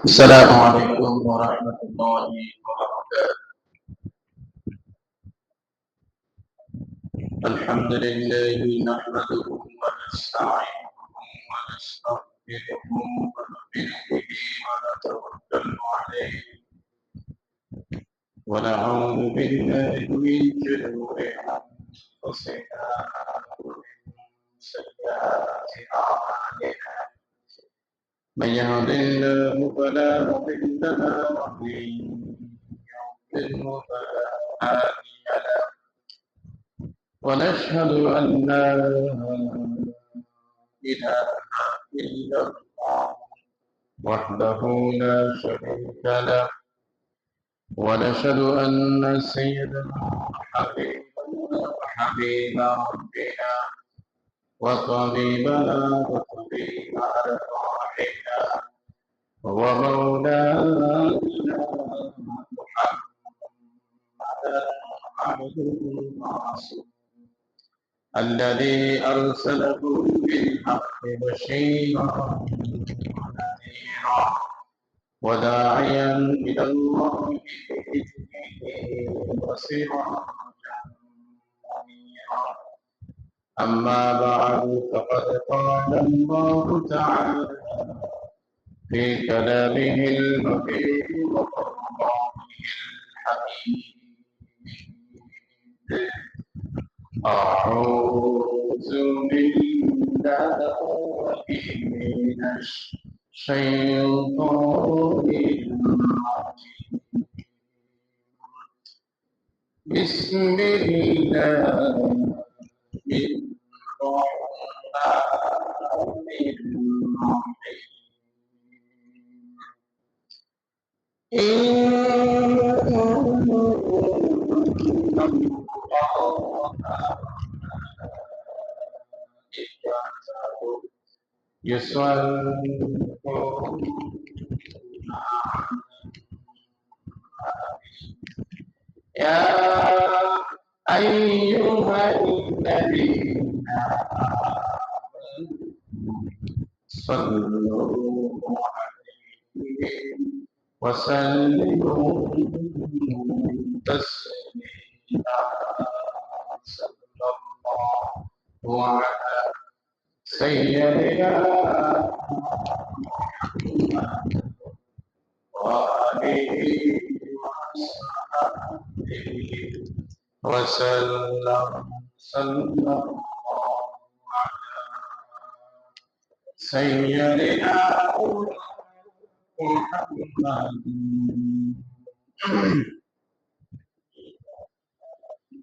السلام عليكم ورحمة الله وبركاته. الحمد لله نحمده ونستعينه ونستغفره ونؤمن به ونتوكل عليه ونعوذ بالله من شرور أنفسنا ومن سيئات أعمالنا. من يهد الله فلا مضل له ومن يضلل فلا هادي له. ونشهد أن لا إله إلا الله وحده لا شريك له. ونشهد أن سيدنا وحبيب ربنا وطبيبنا وطبيب أرواحنا ومولانا محمدا عبده ورسوله الذي أرسله بالحق بشيرا ونذيرا وداعيا إلى الله بإذنه وسراجا منيرا. أما بعد فقد قال الله تعالى في كلامه المبين وقرآنه الحكيم: أعوذ بالله من الشيطان الرجيم. بسم الله الرحمن الرحيم. يصلون يا أيها الذين صلوا عليه وسلموا تسليما. صلى الله على سيدنا محمد وآله وصحبه وسلم. صلى الله على سيدنا محمد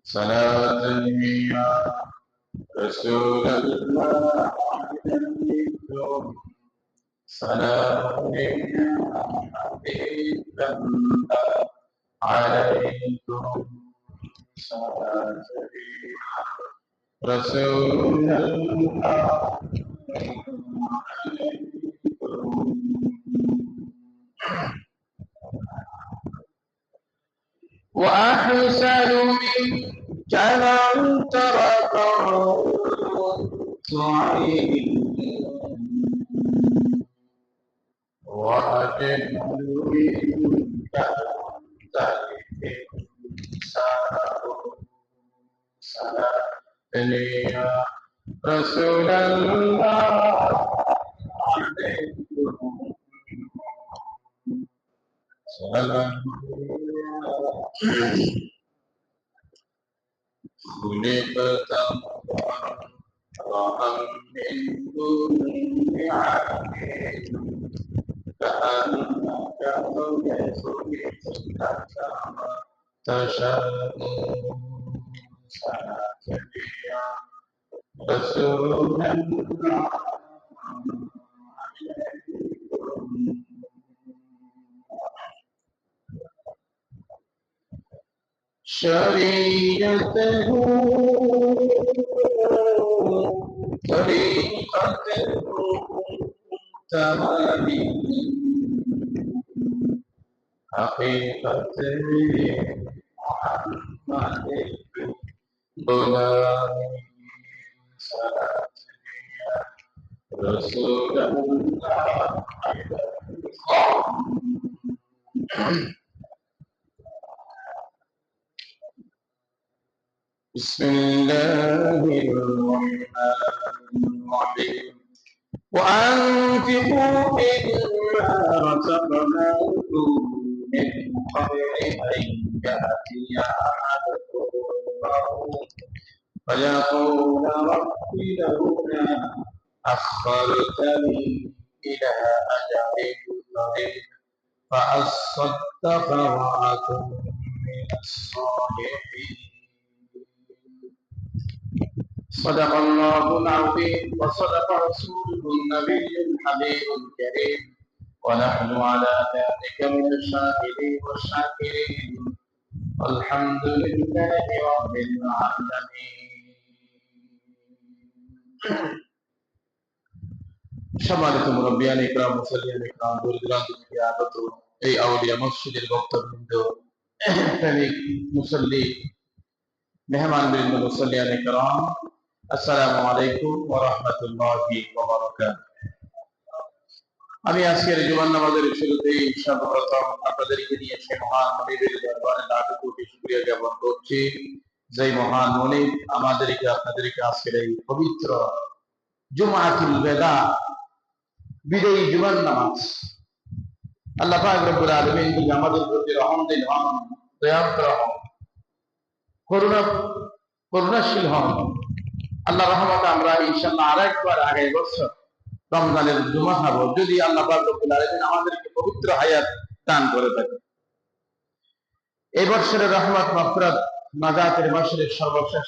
صلاة يا رسول الله عليكم، سلام يا حبيب الله عليكم، سلام يا رسول الله عليكم. وأحسن منك لم تركه عين وأجمل منك لم تلد سلام يا رسول الله عليكم، سلام. خلقت مبرأ من كل عيب كأنك خلقت كما تشاء. صلاة يا رسول الله عليكم. شريعته طريقته تمامي حقيقته محمد غلامي. صلاة يا رسول الله بسم الله الرحمن الرحيم وأنفقوا مما رزقناكم من قبل أن يأتي أحدكم الموت فيقول رب لولا أخرتني إلى أجل قريب فأصدق وأكن من الصالحين صدق الله العظيم وصدق رسوله النبي الحبيب الكريم ونحن على ذلك من الشاهدين والشاكرين والحمد لله رب العالمين সম্মানিত মুরব্বিয়ান ইকরাম মুসল্লিয়ান ইকরাম দূর দূরান্ত থেকে আগত এই আউলিয়া মসজিদের বক্তবৃন্দ প্রেমিক মুসল্লি মেহমান বৃন্দ মুসল্লিয়ান ইকরাম আসসালামু আলাইকুম ওয়া রাহমাতুল্লাহি ওয়া বারাকাতুহু। আমি আজকের জুমার নামাজের শুরুতেই সর্বপ্রথম আপনাদেরকে নিয়ে সে মহান মনিবের দরবারে লাখো কোটি শুকরিয়া জ্ঞাপন করছি, যে মহান মনিব আমাদেরকে আপনাদেরকে আজকের এই পবিত্র জুমাতুল বেদা বিদায়ী জুমার নামাজ আল্লাহ পাক রব্বুল আলামিন যিনি আমাদের প্রতি রহমদিল হন, দয়াবর হন, করুণাশীল হন, আল্লাহ রহমতে আমরা ইনশাআল্লাহ আরেকবার আগামী বছর রমজানের জুমা খাবো যদি আল্লাহ পাক রব্বুল আলামিন আমাদেরকে পবিত্র হায়াত দান করে থাকে। এই বছরের রহমত মাগফিরাত নাজাতের মাসের সর্বশেষ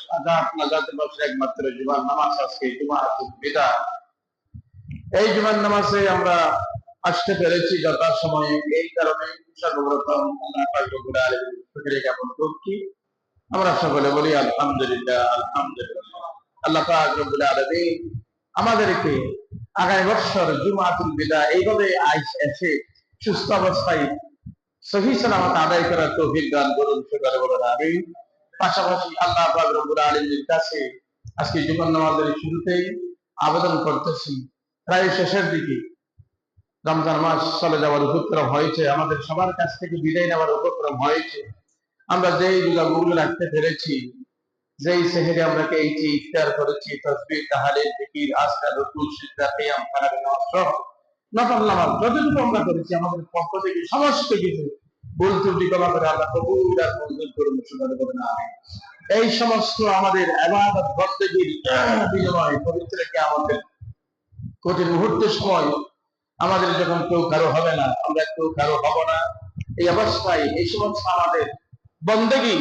নাজাতের মাসের একমাত্র জুমার নামাজ আজকে জুমাতুল বিদা। এই জুমার নামাজে আমরা আসতে পেরেছি যথাসময়ে, এই কারণে সর্বপ্রথম আল্লাহ পাক রব্বুল আলামিনের শুকরিয়া জ্ঞাপন করছি। আমরা সকলে বলি আলহামদুলিল্লাহ আলহামদুলিল্লাহ। আল্লাহ পাক রব্বুল আলামিন আমাদেরকে আগামী বছর জুমাতুল বিদা এইভাবে এসে সুস্থ অবস্থায় সহিহ সালামত আদায় করার তৌফিক দান করুন, সকলে বলেন আমিন। পাশাপাশি আল্লাহ পাক রব্বুল আলামিনের কাছে আজকে জুমার নামাজের শুরুতেই আবেদন করতেছি, প্রায় শেষের দিকে রমজান মাস চলে যাওয়ার উপক্রম হয়েছে, আমাদের সবার কাছ থেকে বিদায় নেওয়ার উপক্রম হয়েছে। আমরা যেই গুলো রাখতে পেরেছি, যেই সেহরে আমরা এইটি ইফতার করেছি, তাসবিহ তাহলিল জিকির আজকার রুকু সিজদা কিয়াম তারাবি নামাজ সহ নফল নামাজ যতটুকু আমরা করেছি, আমাদের পক্ষ থেকে সমস্ত কিছু ভুল ত্রুটি ক্ষমা করে আল্লাহ কবুল আর মঞ্জুর করুন, সকলে বলেন আমিন। এই সমস্ত আমাদের ইবাদত বন্দেগীর বিনিময়ে পবিত্র কিয়ামতের কঠিন মুহূর্তের সময় আমাদের যখন কেউ কারো হবে না, আমরা কেউ কারো হব না, এই অবস্থায় এই সমস্ত আমাদের বন্দেগী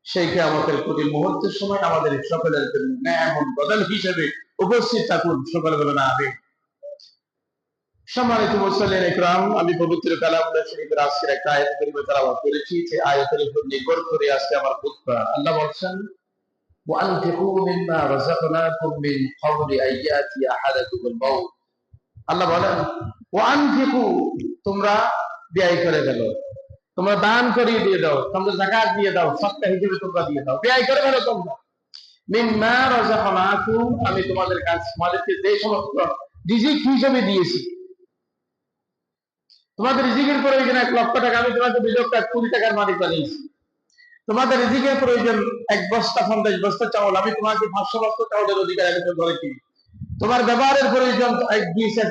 সেই কিয়ামতের কঠিন মুহূর্তের সময় আমাদের সকলের জন্য নেয়ামত বদল হিসেবে উপস্থিত থাকুন, সকলে বলেন আমিন। সম্মানিত মুসল্লিয়ান ইকরাম, আমি পবিত্র কালামুল্লাহ শরীফের আজকের একটা আয়াত কারিমা তেলাওয়াত করেছি, সেই আয়াতের উপর নির্ভর করে আজকে আমার খুতবা। আল্লাহ বলছেন ওয়ানফিকু মিম্মা রাযাকনাকুম মিন ক্বাবলি আন ইয়াতি আহাদাকুমুল মাউত। আল্লাহ বলেন ওয়ানফিকু, তোমরা ব্যয় করে ফেলো, তোমরা দান করিয়ে দিয়ে দাও, তোমরা যাকাত দিয়ে দাও, সদকা হিসেবে তোমরা দিয়ে দাও, ব্যয় করে ফেলো তোমরা। মিম্মা রাযাকনাকুম, আমি তোমাদেরকে যে সমস্ত রিজিক হিসেবে দিয়েছি, তোমাদের রিজিকের প্রয়োজন 1 লক্ষ টাকা, আমি তোমাকে 2 লক্ষ 20 টাকার মালিক বানিয়েছি। তোমাদের রিজিকের প্রয়োজন 1 বস্তা 50 বস্তা চাউল, আমি তোমাকে 500 বস্তা চাউলের অধিকার আমি তো ধরেছি। তোমার ব্যবহারের প্রয়োজন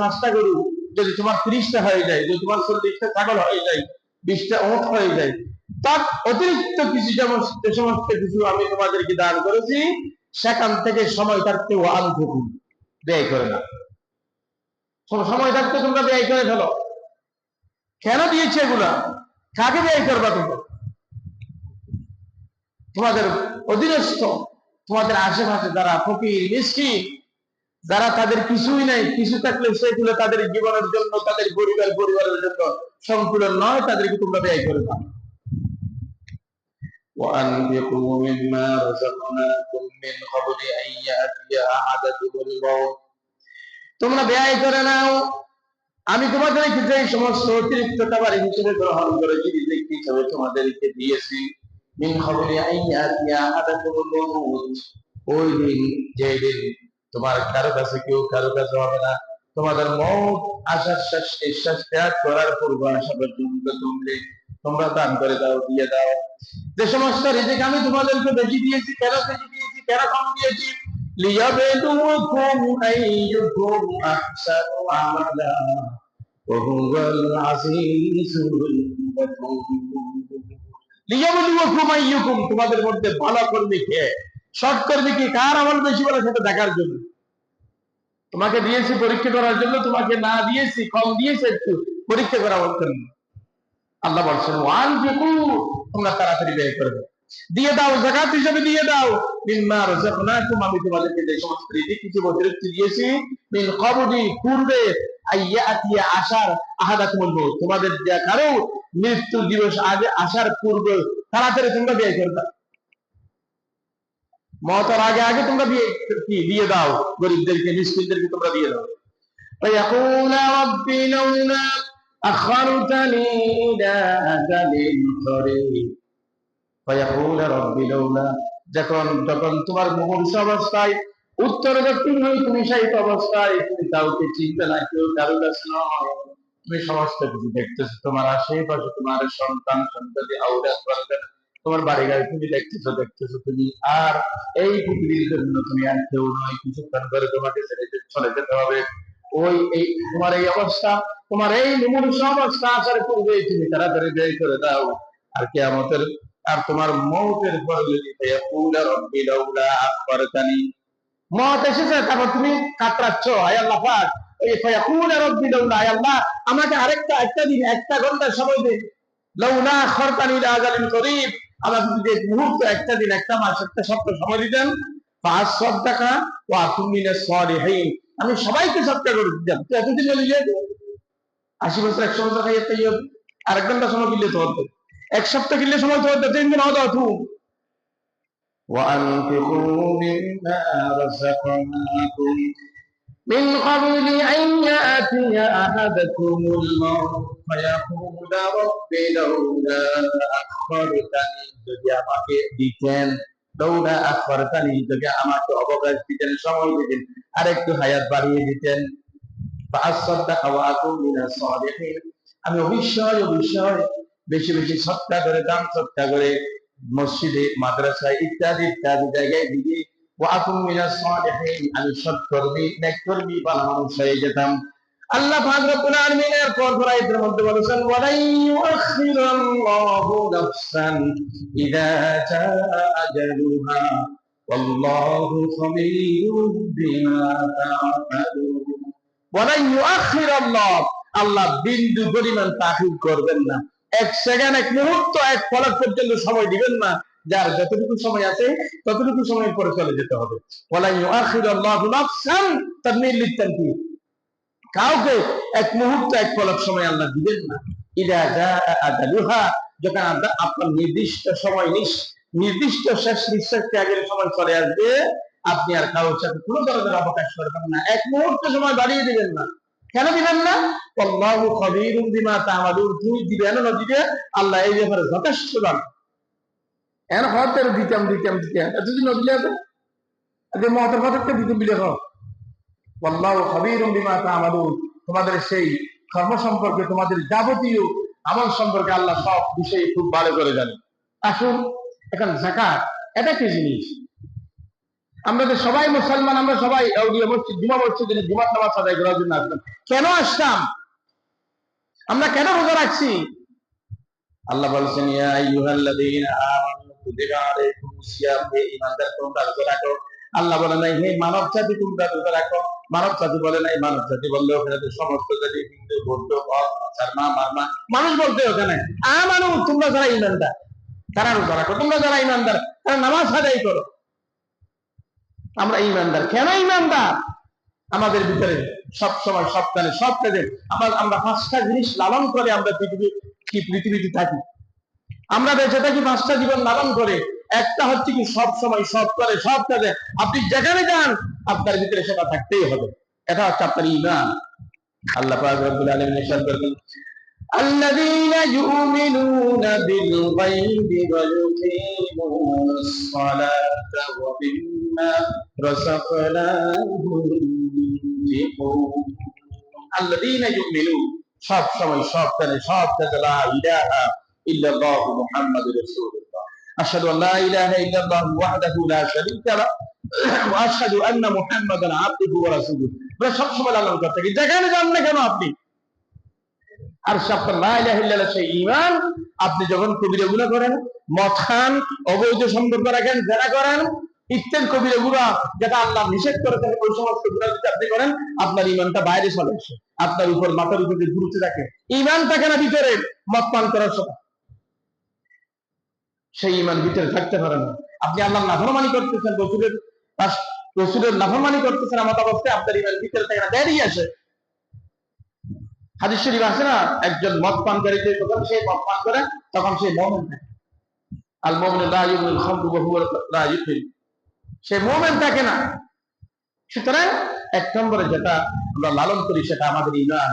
5টা গরু, যদি তোমার 30টা হয়ে যায়, যদি তোমার 40টা ছাগল হয়ে যায়, 20টা ওট হয়ে যায়, তার অতিরিক্ত কিছু যে সমস্ত কিছু আমি তোমাদেরকে দান করেছি, সেখান থেকে সময় থাকতে ওয়ানফিকু, ব্যয় করে না। সময় থাকতে তোমরা ব্যয় করে ফেলো। কেন দিয়েছে এগুলা? কাকে ব্যয় করবা তোমরা? তোমাদের অধীনস্থ, তোমাদের আশেপাশে যারা ফকির মিসকিন, যারা তাদের কিছুই নাই, কিছু থাকলে সেগুলো তাদের জীবনের জন্য, তাদের পরিবারের জন্য সংকুলন নয়, তাদেরকে তোমরা ব্যয় করে দাও। وأنفقوا مما رزقناكم من قبل أن يأتي أحدكم الموت, তোমরা ব্যয় করে নাও আমি তোমাদেরকে যে সমস্ত অতিরিক্ত খাবার হিসেবে গ্রহণ করেছি, রিজিক হিসেবে তোমাদেরকে দিয়েছি, মিন ক্বাবলি আন ইয়াতিয়া আহাদাকুমুল মাউত, ওই দিন যে দিন তোমার কারো কাছে কেউ কারো কাছে হবে না, তোমাদের মৌত আসার শেষ নিঃশ্বাস ত্যাগ করার পূর্ব আসা পর্যন্ত তোমরা দান করে দাও, দিয়ে দাও। যে সমস্ত রিজিক আমি তোমাদেরকে বেশি দিয়েছি, কেন বেশি দিয়েছি, কেন কম দিয়েছি? লিয়াবলুকুম আইয়ুকুম আহসানু আমালা ওয়া হুয়াল আজিজুল গফুর। লিয়াবলুকুম আইয়ুকুম, তোমাদের মধ্যে ভালো কর্মী কে, সৎ কর্মী কি, কার আমল বেশি বলে সেটা দেখার জন্য। তোমাকে দিয়েছি পরীক্ষা করার জন্য, তোমাকে না দিয়েছি, কম দিয়েছে একটু, পরীক্ষা করা বলতেন। আল্লাহ বলছেন তোমরা তাড়াতাড়ি ব্যয় করবে, দিয়ে দাও, যাকাত হিসেবে দিয়ে দাও। মিম্মা রাযাকনাকুম, আমি তোমাদেরকে যে সমস্ত রিজিক কিছু অতিরিক্ত দিয়েছি, মিন ক্বাবলি, পূর্বে, আইয়াতিয়া, আসার, আহাদাকুমুল মউত, তোমাদের যা কারো মৃত্যু দিবস আগে আসার পূর্বে তাড়াতাড়ি তোমরা ব্যয় করবে। মওতের আগে আগে তোমরা দিয়ে দাও, গরিবদেরকে, মিসকিনদেরকে তোমরা দিয়ে দাও। فيقول رب لولا أخرتني إلى أجل قريب فيقول رب لولا, যখন তোমার মুমূর্ষু অবস্থায়, উত্তর দক্ষিণ হয়ে তুমি সেই অবস্থায়, তুমি কাউকে চিনতে না, কেউ কারো কাছে নয়, তুমি সমস্ত কিছু দেখতেছো, তোমার আশেপাশে তোমার সন্তান সন্ততি আওলাদ বর্গের, তোমার বাড়ি গাড়ি তুমি দেখতেছো তুমি, আর এই পৃথিবীর জন্য তুমি আর কেউ নয়, কিছুক্ষণ করে তোমাকে ছেড়ে চলে যেতে হবে। এই তোমার এই অবস্থা, তোমার এই মুমূর্ষু অবস্থা আসার পূর্বে তুমি তাড়াতাড়ি ব্যয় করে দাও। আর কিয়ামতের, আর তোমার মওতের পর যদি রব্বি লাউলা আখবারতানি, মওত এসেছে, তারপর তুমি কাতরাচ্ছ, আয় আল্লাহ পাক, এই ফায়াকুল রব্বি লাউলা, আয় আল্লাহ আমাকে একটা দিন, একটা ঘন্টা সময় দিন, লাউলা আখবারতানি ইলা আজালিন করিব, আমাকে যদি এক মুহূর্ত, একটা দিন, একটা মাস, একটা সপ্তাহ সময় দিতেন, ফাআসাদদাকা ওয়া আকুম মিনাস সালিহিন, আমি সবাইকে সৎকার করে দিতাম। তো এতদিন বলি যে 80 বছর 100 বছর খাইয়ে তাই হবে, আর এক ঘন্টা সময় কিনলে তো হতো, এক সপ্তাহ কিনলে সময় তো হতো, 3 দিন হতো তুই। وأنفقوا مما رزقناكم من قبل أن يأتي أحدكم الموت فيقول رب لولا أخرتني, যদি আমাকে দিতেন, লৌলা আখবারতানি, যদি আমাকে অবকাশ দিতেন, সময় দিতেন, আরেকটু হায়াত বাড়িয়ে দিতেন, ফাআসাদদাকা ওয়া আকুম মিনাস সালিহিন, আমি অবশ্যই বেশি বেশি সদকা করে, দান সদকা করে মসজিদে, মাদ্রাসায়, ইত্যাদি ইত্যাদি জায়গায় দিয়ে, ওয়া আকুম মিনাস সালিহিন, আমি সৎকর্মী, নেককর্মী, ভালো মানুষ হয়ে যেতাম। আল্লাহ পাক রব্বুল আলামিন এর পর আয়াতের মধ্যে বলেছেন, ওয়ালাই ইউআখিরুল্লাহু নাফসান ইযা জাআ আজালুহা ওয়াল্লাহু খাবীরুম বিমা তা'মালুন। ওয়ালাই ইউআখিরুল্লাহ, আল্লাহ বিন্দু পরিমাণ তাখির করবেন না, এক সেকেন্ড, এক মুহূর্ত, এক পলক পর্যন্ত সময় দিবেন না, যার যতটুকু সময় আছে ততটুকু সময়ের পরে চলে যেতে হবে। ওয়ালাই ইউআখিরুল্লাহু নাফসান, তাদমির লিতানফির, কাউকে এক মুহূর্ত, এক পলক সময় আল্লাহ দিবেন না। ইযা জাআ আজালুহা, যখন আপনার নির্দিষ্ট সময়, নির্দিষ্ট শেষ নিঃশ্বাস ত্যাগের সময় চলে আসবে, আপনি আর কারোর সাথে কোনো ধরনের অবকাশ করবেন না, এক মুহূর্ত সময় বাড়িয়ে দিবেন না। কেন দিবেন না? আল্লাহু খাবীরুম বিমা তা'মালুন, তুমি দিবেন না দিবে, আল্লাহ এই ব্যাপারে যথেষ্ট জানেন। এর হতের দিতাম এতদিন নদিলে হবে, আগে মহতের হতে দিতাম বিলে হোক। আল্লাহু খাবীরুম বিমা তা'মালুন, তোমাদের সেই কর্ম সম্পর্কে, তোমাদের যাবতীয় আমল সম্পর্কে আল্লাহ সব বিষয়ে খুব ভালো করে জানেন। আসুন এখন যাকাত, এটা কি জিনিস? আমরা যে সবাই মুসলমান, আমরা সবাই জুমা মসজিদে জুমার নামাজ আদায় করার জন্য আসলাম। কেন আসলাম? আমরা কেন রোজা রাখছি? আল্লাহ বলছেন, ইয়া আইয়ুহাল্লাযীনা আমানু কুতিবা আলাইকুমুস সিয়াম, হে ঈমানদার তোমরা রোজা রাখো। আল্লাহ বলে নাই হে মানব জাতি তোমরা রোজা রাখো, মানব জাতি বলে নাই, মানব জাতি বললে ওখানে তো সমস্ত জাতি, হিন্দু, বৌদ্ধ, শর্মা, মারমা, মানুষ বলতে ওখানে আমানু, তোমরা যারা ঈমানদার তারা রোজা রাখো, তোমরা যারা ঈমানদার তারা নামাজ আদায় করো। আমরা ঈমানদার, কেন ঈমানদার? আমাদের ভিতরে সব সময়, সব কালে, সব কাজে আমরা 5টা জিনিস লালন করে আমরা পৃথিবীতে থাকি। আমরা বেঁচে থাকি 5টা জীবন লালন করে। একটা হচ্ছে কি, সব সময়, সব কালে, সব কাজে আপনি যেখানে যান আপনার ভিতরে সেটা থাকতেই হবে, এটা হচ্ছে আপনার ঈমান। আল্লাহ পাক রব্বুল আলামিন ইরশাদ করেন, আল্লাযীনা ইউমিনুনা বিল গায়বি ওয়া ইউকিমুনাস সালাতা ওয়া মিম্মা রাযাকনাহুম ইউনফিকুন। আল্লাযীনা ইউমিনুন সব সময় সব কানে সব কাজে লা ইলাহা ইল্লাল্লাহু মুহাম্মাদুর রাসূলুল্লাহ আশহাদু আল লা ইলাহা ইল্লাল্লাহু ওয়াহদাহু লা শারীকা লাহু ওয়া আশহাদু আন্না মুহাম্মাদান আবদুহু ওয়া রাসূলুহু। আমরা সব সময় লালন করতে থাকি, যেখানে যান না কেন আপনি আর আপনার লা ইলাহা ইল্লাল্লাহ সেই ঈমান। আপনি যখন কবিরা গুনাহ করেন, মদ খান, অবৈধ সম্পর্ক রাখেন, জেনা করেন, ইত্যাদি কবিরা গুনাহ যেটা আল্লাহ নিষেধ করেছেন, ওই সমস্ত গুনাহ যদি আপনি করেন, আপনার ঈমানটা বাইরে চলে আসে, আপনার উপর মাথার উপর যে ঘুরতে থাকে, ঈমান থাকে না ভিতরে। মদ পান করার সময় সেই ঈমান ভিতরে থাকতে পারে না। আপনি আল্লাহর নাফরমানি করতেছেন, রাসূলের নাফরমানি করতেছেন, এমন অবস্থায় আপনার ঈমান ভিতরে থাকে না, বেরিয়ে আসে। হাদিস শরীফ আছে না, একজন মদ পানকারী যখন সে মদ পান করে তখন সে মুমিন থাকে। আল মুমিনু লা ইউমিনুল খামরু ওয়া হুয়া লা ইউমিন, সে মুমিন থাকে না। সুতরাং এক নম্বরে যেটা আমরা লালন করি সেটা আমাদের ঈমান।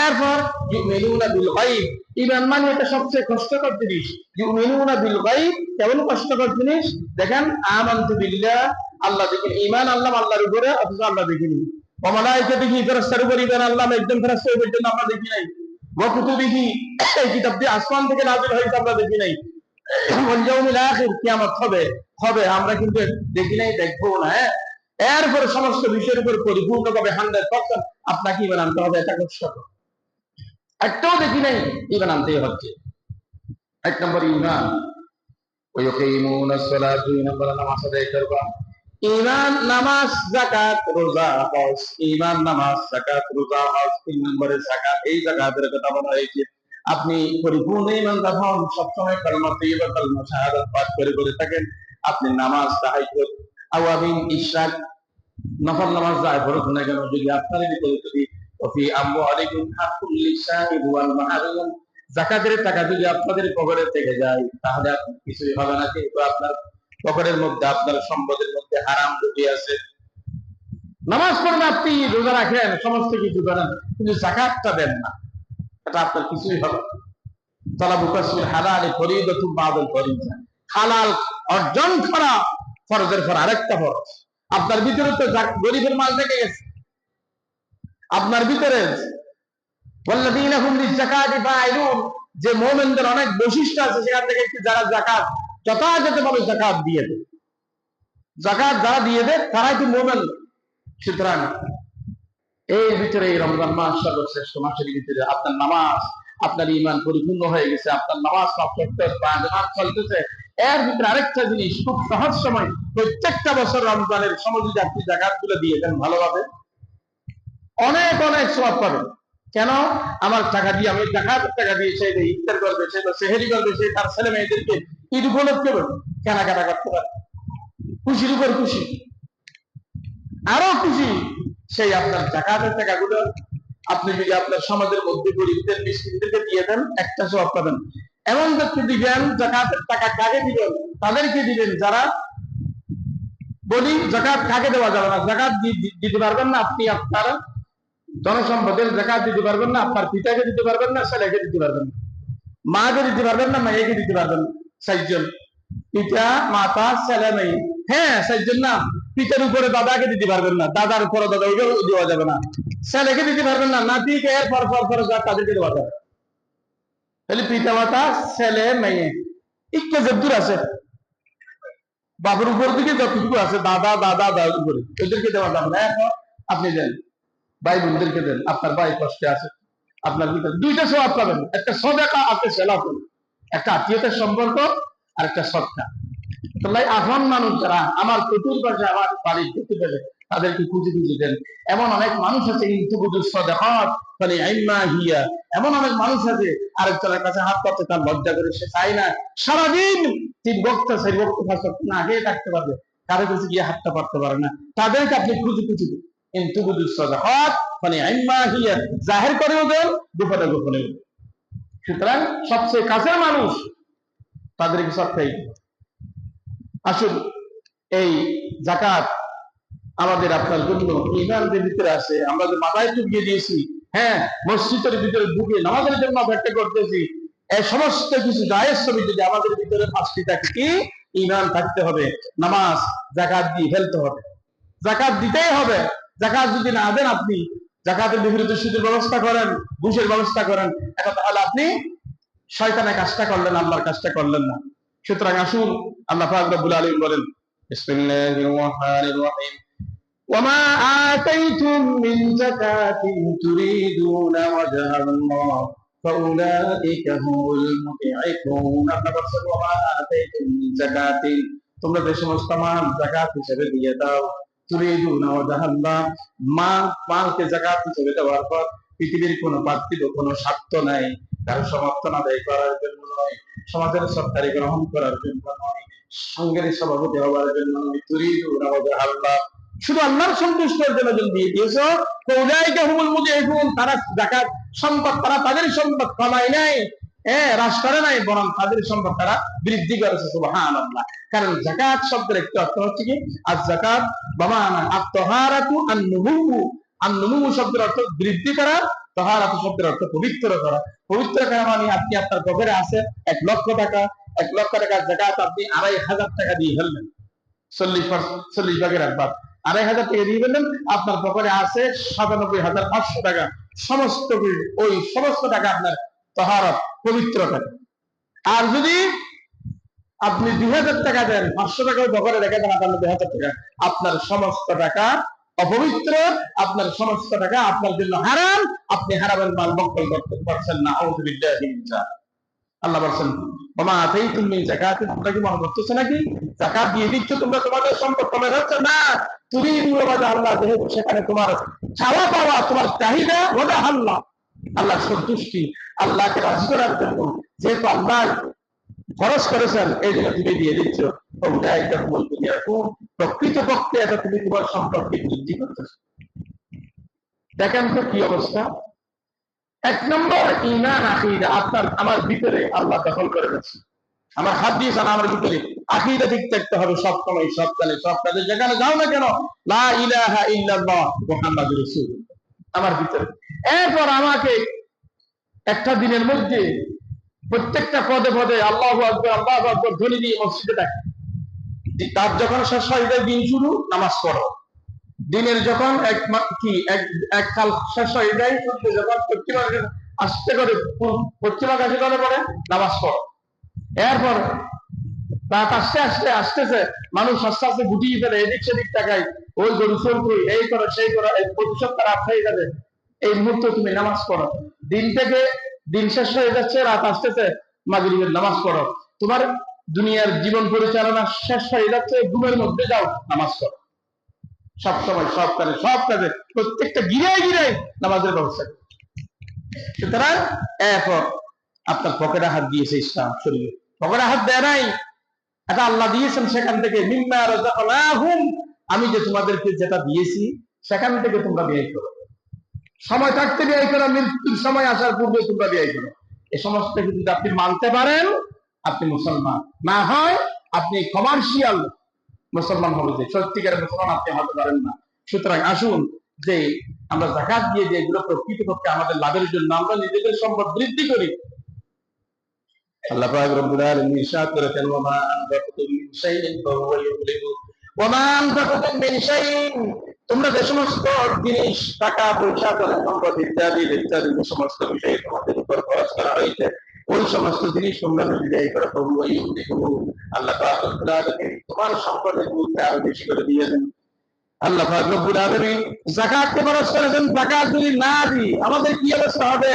এরপর ইউমিনুনা বিল গায়ব, ঈমান মানে এটা সবচেয়ে কষ্টকর জিনিস। ইউমিনুনা বিল গায়ব কেমন কষ্টকর জিনিস দেখেন। আমানতু বিল্লাহ, আল্লাহ দেখেন, ঈমান আনলাম আল্লাহর উপরে, অথচ আল্লাহ দেখিনি। ওয়া মালাইকাতিহি, ফেরেশতার উপর ঈমান আনলাম, একজন ফেরেশতা এর জন্য আমরা দেখি নাই। ওয়া কুতুবিহি, এই কিতাবটি আসমান থেকে নাযিল হয়েছে, আমরা দেখি নাই। ওয়াল ইয়াউমিল আখির, কিয়ামত হবে, আমরা কিন্তু দেখি নাই, দেখবো না। এরপরে সমস্ত বিষয়ের উপর পরিপূর্ণভাবে 100% আপনাকে ঈমান আনতে হবে। এটা কষ্ট, একটাও দেখি নাই, ঈমান আনতেই হচ্ছে। এক নম্বর ঈমান। ওয়া ইয়াকিমুনাস সালাত, দুই নম্বর নামাজ আদায় করবা। ঈমান, নামাজ, যাকাত, রোজা, হজ। ঈমান, নামাজ, যাকাত, রোজা, হজ, তিন নম্বরে যাকাত। এই যাকাতের কথা বলা হয়েছে। আপনি পরিপূর্ণ ঈমানদার হন, সবসময় কালিমা তাইয়্যিবা, কালিমা শাহাদাত পাঠ করে থাকেন। আপনি নামাজ, তাহাজ্জুদ, আওয়াবিন, ইশরাক, নফল নামাজ যায় পড়ুন না কেন, যদি আপনার ভিতরে যদি ফি আমওয়ালিকুম হাক্কুল লিসাইল ওয়াল মাহরুম, যাকাতের টাকা যদি আপনাদের পকেটে থেকে যায়, তাহলে আপনি কিছুই হবে না, কিন্তু আপনার পকেটের মধ্যে, আপনার সম্পদের মধ্যে হারাম ঢুকে আছে। নামাজ পড়েন আপনি, রোজা রাখেন, সমস্ত কিছু করেন, কিন্তু যাকাতটা দেন না, এটা আপনার কিছুই হবে না। তালাবু কাসবিল হালালি ফরিদাতুন বা'দাল ফরিজা, হালাল অর্জন করা ফরজের পর আরেকটা ফরজ। আপনার ভিতরে তো গরিবের মাল থেকে গেছে, আপনার ভিতরে ওয়াল্লাযীনা হুম লিযাকাতি ফাইলুন, যে মুমিনদের অনেক বৈশিষ্ট্য আছে, সেখান থেকে একটি যারা যাকাত যথাযথভাবে যাকাত দিয়ে দেয়, যাকাত যারা দিয়ে দেয় তারাই তো মুমিন। সুতরাং এর ভিতরে এই রমজান মাস সর্বশ্রেষ্ঠ মাসের ভিতরে আপনার নামাজ, আপনার ঈমান পরিপূর্ণ হয়ে গেছে, আপনার নামাজ চলতেছে। এর ভিতরে আরেকটা জিনিস, খুব সহজ সময়, প্রত্যেকটা বছর রমজানের সময় যদি আপনি যাকাত গুলো দিয়ে দেন ভালোভাবে, অনেক অনেক সওয়াব পাবেন। কেন? আমার টাকা দিয়ে, আমি যাকাতের টাকা দিয়ে সে ইফতার করবে, সে সেহরি করবে, সে তার ছেলে মেয়েদেরকে ঈদ উপলক্ষে কেনাকাটা করতে পারে, খুশির উপর খুশি, আরো খুশি। সেই আপনার যাকাতের টাকাগুলো আপনি যদি আপনার সমাজের মধ্যে গরিবদের, মিসকিনদেরকে দিয়ে দেন, একটা সওয়াব পাবেন। এমন ব্যক্তি দিবেন, যাকাতের টাকা কাকে দিবেন? তাদেরকে দিবেন যারা, বলি যাকাত কাকে দেওয়া যাবে না? যাকাত দিতে পারবেন না আপনি, আপনার জনসম্পদের যাকাত দিতে পারবেন না, আপনার পিতাকে দিতে পারবেন না, ছেলেকে দিতে পারবেন না, মাকে দিতে পারবেন না, মেয়েকে দিতে পারবেন না। 6 জন, পিতা, মাতা, ছেলে, মেয়ে। হ্যাঁ, 6 জন না। পিতার উপরে দাদাকে দিতে পারবেন না, দাদার উপরে দাদা, ওইটাও দেওয়া যাবে না। ছেলেকে দিতে পারবেন না, নাতিকে, এর পর তাদেরকে দেওয়া যাবে। তাহলে পিতা, মাতা, ছেলে, মেয়ে, একটু যদ্দূর আছে, বাবার উপর দিকে যতটুকু আছে, দাদা দাদার উপরে, ওদেরকে দেওয়া যাবে না। এখন আপনি দেন, ভাই বোনদেরকে দেন, আপনার ভাই কষ্টে আছে, আপনার ভিতরে দুইটা সওয়াব পাবেন, একটা সাদাকা, একটা সেলাতুন, একটা আত্মীয়তার সম্পর্ক, আর একটা সদকা। তাহলে আফান মানুষ যারা আমার চতুর্পাশে, আমার বাড়ির চতুর্পাশে, তাদেরকে খুঁজে দেন। এমন অনেক মানুষ আছে, এমন অনেক মানুষ আছে আরেকজনের কাছে হাত পাচ্ছে, তার লজ্জা করে, সে চাই না সারাদিন 3 বক্ত 4 বক্ত 5 বক্ত না আগে থাকতে পারবে, কারো কাছে গিয়ে হাতটা পারতে পারে না, তাদেরকে আপনি খুঁজে দেন। কিন্তু জাহের করেও দেন, গোপনে গোপনেও দেন। সুতরাং সবচেয়ে কাছের মানুষ, তাদেরকে সবটাই। আসুন, এই যাকাত আমাদের আপনার জন্য ঈমানের ভিতরে আছে। আমরা যে মাথায় চুকিয়ে দিয়েছি, হ্যাঁ, মসজিদের ভিতরে ঢুকে নামাজের জন্য অপেক্ষা করতেছি, এই সমস্ত কিছু জায়েজ ছবি যদি আমাদের ভিতরে 5টি থাকে, কি? ঈমান থাকতে হবে, নামাজ, যাকাত দিয়ে ফেলতে হবে, যাকাত দিতেই হবে। যাকাত যদি না দেন আপনি, যাকাতের বিপরীতে সুদের ব্যবস্থা করেন, ঘুষের ব্যবস্থা করেন, এটা তাহলে আপনি শয়তানের কাজটা করলেন, আল্লাহর কাজটা করলেন না। সুতরাং আসুন, আল্লাহ পাক রব্বুল আলামিন বলেন, বিসমিল্লাহির রহমানির রহিম, ওয়ামা আতাইতুম মিন যাকাতিন তুরিদুনা ওয়াজহাল্লাহ ফাউলাইকা হুমুল মুতিঈকুন। আল্লাহ বলেন, ওয়ামা আতাইতুম মিন যাকাতিন, তোমরা যে সমস্ত মাল যাকাত হিসেবে দিয়ে দাও, তুরিদুনা ওয়াজহাল্লাহ, মালকে যাকাত হিসেবে দেওয়ার পর পৃথিবীর কোনো পার্থিব কোনো স্বার্থ নাই, কারো সমর্থন আদায় করার জন্য নয়, সমাজের সরকারি গ্রহণ করার জন্য নয়, সঙ্গের সভাপতি হওয়ার জন্য নয়, তুরিদুনা ওয়াজহাল্লাহ, শুধু আল্লাহর সন্তুষ্টির জন্য যদি দিয়ে দিয়েছো, ফাউলাইকা হুমুল মুতিঈকুন, তারা যাকাত সম্পদ তারা তাদের সম্পদ কমায় নাই, হ্রাস করে নাই, বরং তাদের সম্পদ তারা বৃদ্ধি করেছে। সুবহানাল্লাহ। কারণ যাকাত শব্দের একটি অর্থ হচ্ছে কি, আজ যাকাত বামানা আত-তাহারাতু আন-নুবুওয়া, আন-নুবুওয়া শব্দের অর্থ বৃদ্ধি করা, তাহারাতু শব্দের অর্থ পবিত্র করা। পবিত্র করা মানে আপনি আপনার পকেটে আছে 1 লক্ষ টাকা, 1 লক্ষ টাকার যাকাত আপনি 2,500 টাকা দিয়ে ফেললেন, 40 ভাগের এক ভাগ 2,500 টাকা দিয়ে ফেললেন, আপনার পকেটে আছে 97,500 টাকা, সমস্ত ওই সমস্ত টাকা আপনার তাহারাত, পবিত্র টাকা। আর যদি আপনি 2,000 টাকা দেন, 500 টাকা পকেটে রেখে দেন, আপনার 2,000 টাকা, আপনার সমস্ত টাকা অপবিত্র, আপনার সমস্ত টাকা আপনার জন্য হারাম, আপনি হারামের মাল বক্ষণ করতে পারছেন না। আউযু বিল্লাহি মিন যালিক। আল্লাহ বলেন, ওমা আতাইতুম মিন যাকাতিন, তোমরা কি মনে করতেছ নাকি যাকাত দিয়ে দিচ্ছ তোমরা তোমাদের সম্পদ কমে যাচ্ছে না, তুরিদুনা ওয়াজহাল্লাহ, যেহেতু সেখানে তোমার চাওয়া পাওয়া, তোমার চাহিদা ওয়াজহাল্লাহ, আল্লাহর সন্তুষ্টি, আল্লাহকে রাজি করার জন্য যেহেতু আল্লাহ খরচ করেছেন, এই জন্য তুমি দিয়ে দিচ্ছ। প্রকৃতপক্ষে এটা তুমি তোমার সম্পদকে বৃদ্ধি করতেছ। দেখেন তো কি অবস্থা। 1 নম্বর ঈমান আকীদা, আপনার আমার ভিতরে আল্লাহ দখল করে গেছে, আমার হাত দিয়েছেন আমার ভিতরে, আকীদা ঠিক থাকতে হবে সব সময়, সব কালে, সব কাজে, যেখানে যাও না কেন, লা ইলাহা ইল্লাল্লাহ মুহাম্মাদুর রাসূলুল্লাহ আমার ভিতরে। এরপর আমাকে একটা দিনের মধ্যে প্রত্যেকটা পদে পদে আল্লাহু আকবার, আল্লাহু আকবার ধ্বনি দিয়ে মসজিদে ডাকে। তার যখন শেষ হয়ে যায় দিন শুরু, নামাজ পড়ো। দিনের যখন এক কাল শেষ হয়ে যায়, সূর্য যখন পশ্চিমাকাশে আসতে করে, পশ্চিমাকাশে করে পড়ে, নামাজ পড়ো। এরপর রাত আসতেছে, মানুষ আস্তে আস্তে গুটিয়ে ফেলে, এদিক সেদিক তাকায়, ওই গরু চলবে, এই করো সেই করো, এই প্রতিশোধটা রাত হয়ে যাবে, এই মুহূর্তে তুমি নামাজ পড়ো। দিন শেষ হয়ে যাচ্ছে, রাত আসতেছে, মাগরিবের নামাজ পড়ো। তোমার দুনিয়ার জীবন পরিচালনা শেষ হয়ে যাচ্ছে, ঘুমের মধ্যে যাও, নামাজ পড়ো। সবসময় সব কাজে প্রত্যেকটা গিরায় নামাজের ব্যবস্থা। সুতরাং এরপর আপনার পকেটে হাত দিয়েছে ইসলাম, শরীরে পকেটে হাত দেয় নাই, এটা আল্লাহ দিয়েছেন, সেখান থেকে মিম্মা রাযাকনাহুম, আমি যে তোমাদেরকে যেটা দিয়েছি সেখান থেকে তোমরা ব্যয় করো। সময় থাকতে ব্যয় করো, মৃত্যুর সময় আসার পূর্বে তোমরা ব্যয় করো। এই সমস্ত কিছু যদি আপনি মানতে পারেন, আপনি মুসলমান। না হয় আপনি কমার্শিয়াল মুসলমান হবে, যে সত্যিকারের মুসলমান আপনি হতে পারেন না। সুতরাং আসুন, যে আমরা যাকাত দিয়ে যেগুলো প্রকৃতপক্ষে আমাদের লাভের জন্য, আমরা নিজেদের সম্পদ বৃদ্ধি করি। আল্লাহ পাক রব্বুল আলামিন ইরশাদ করেছেন, ওয়া মা আনফাকতুম মিন শাইইন ফাহুয়া ইউখলিফু, ওয়া মা আনফাকতুম মিন শাইইন, তোমরা যে সমস্ত জিনিস, টাকা পয়সা, সম্পদ ইত্যাদি ইত্যাদি যে সমস্ত বিষয়ে তোমাদের উপর খরচ করা হয়েছে, ওই সমস্ত জিনিস তোমরা যদি ব্যয় করো, ফাহুয়া ইউখলিফু, আল্লাহ পাক রব্বুল আলামিন তোমার সম্পদের মধ্যে আরো বেশি করে দিয়ে দেন। আল্লাহ পাক রব্বুল আলামিন যাকাতকে খরচ করেছেন, যাকাত যদি না দিই আমাদের কি অবস্থা হবে?